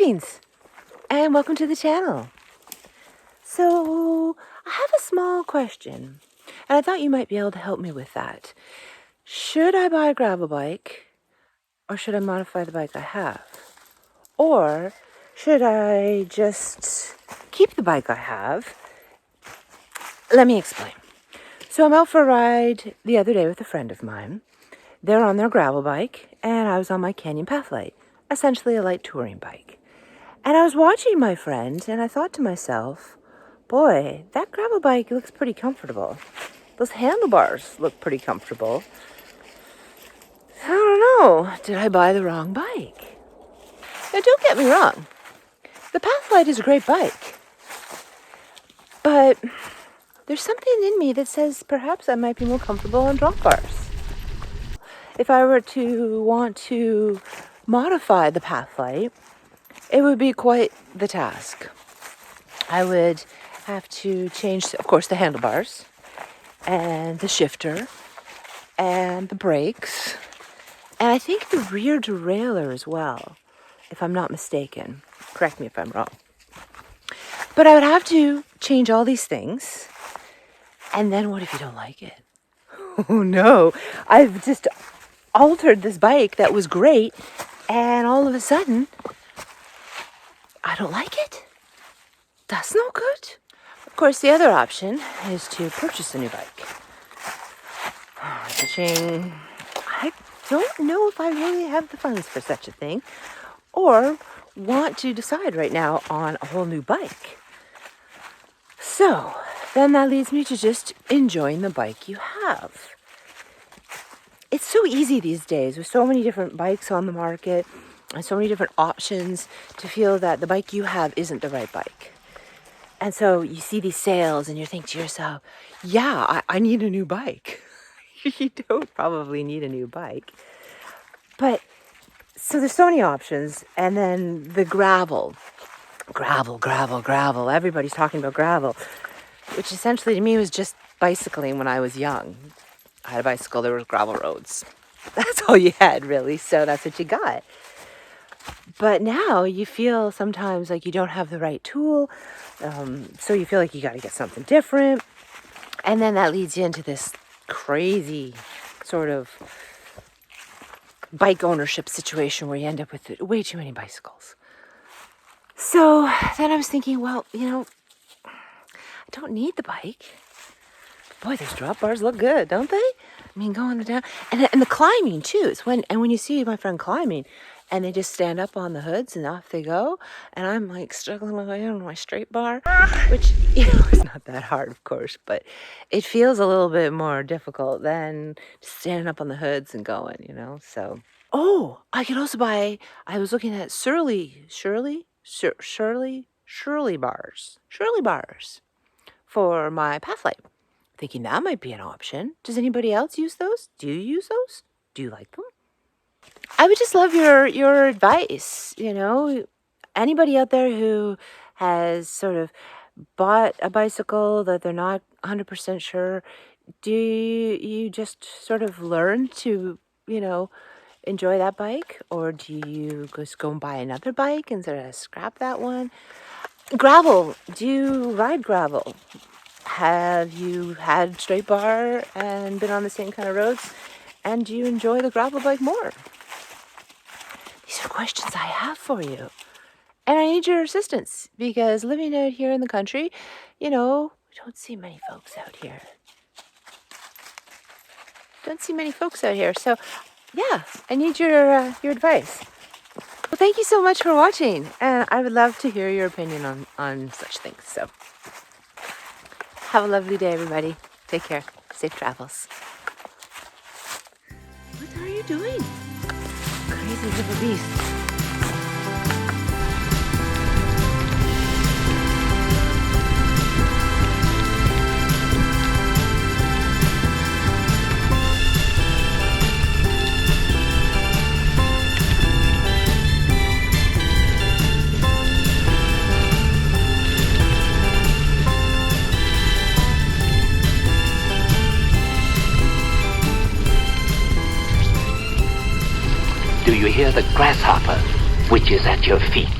Greetings and welcome to the channel. So I have a small question and I thought you might be able to help me with that. Should I buy a gravel bike or should I modify the bike I have? Or should I just keep the bike I have? Let me explain. So I'm out for a ride the other day with a friend of mine. They're on their gravel bike and I was on my Canyon Pathlite, essentially a light touring bike. And I was watching my friend and I thought to myself, boy, that gravel bike looks pretty comfortable. Those handlebars look pretty comfortable. I don't know, did I buy the wrong bike? Now don't get me wrong, the Pathlite is a great bike. But there's something in me that says perhaps I might be more comfortable on drop bars. If I were to want to modify the Pathlite, it would be quite the task. I would have to change, of course, the handlebars and the shifter and the brakes. And I think the rear derailleur as well, if I'm not mistaken. Correct me if I'm wrong. But I would have to change all these things. And then what if you don't like it? Oh no, I've just altered this bike that was great. And all of a sudden, I don't like it. That's no good. Of course, the other option is to purchase a new bike. Which I don't know if I really have the funds for such a thing or want to decide right now on a whole new bike. So then that leads me to just enjoying the bike you have. It's so easy these days with so many different bikes on the market and so many different options to feel that the bike you have isn't the right bike. And so you see these sales and you think to yourself, yeah, I need a new bike. You don't probably need a new bike. But so there's so many options. And then the gravel. Everybody's talking about gravel, which essentially to me was just bicycling when I was young. I had a bicycle, there were gravel roads. That's all you had, really. So that's what you got. But now you feel sometimes like you don't have the right tool. So you feel like you got to get something different. And then that leads you into this crazy sort of bike ownership situation where you end up with way too many bicycles. So then I was thinking, well, I don't need the bike. Boy, those drop bars look good, don't they? I mean, going down and the climbing too. It's when you see my friend climbing, and they just stand up on the hoods and off they go, and I'm like struggling my way on my straight bar, which is not that hard, of course, but it feels a little bit more difficult than just standing up on the hoods and going, So, I could also buy. I was looking at Shirley bars for my Pathlite. Thinking that might be an option. Does anybody else use those? Do you use those? Do you like them? I would just love your advice. Anybody out there who has sort of bought a bicycle that they're not 100% sure, do you just sort of learn to, enjoy that bike? Or do you just go and buy another bike and sort of scrap that one? Gravel. Do you ride gravel? Have you had straight bar and been on the same kind of roads? And do you enjoy the gravel bike more? These are questions I have for you. And I need your assistance because living out here in the country, we don't see many folks out here. So, yeah, I need your advice. Well, thank you so much for watching. And I would love to hear your opinion on such things. So, have a lovely day, everybody. Take care. Safe travels. What are you doing? Crazy little beast. Do you hear the grasshopper, which is at your feet?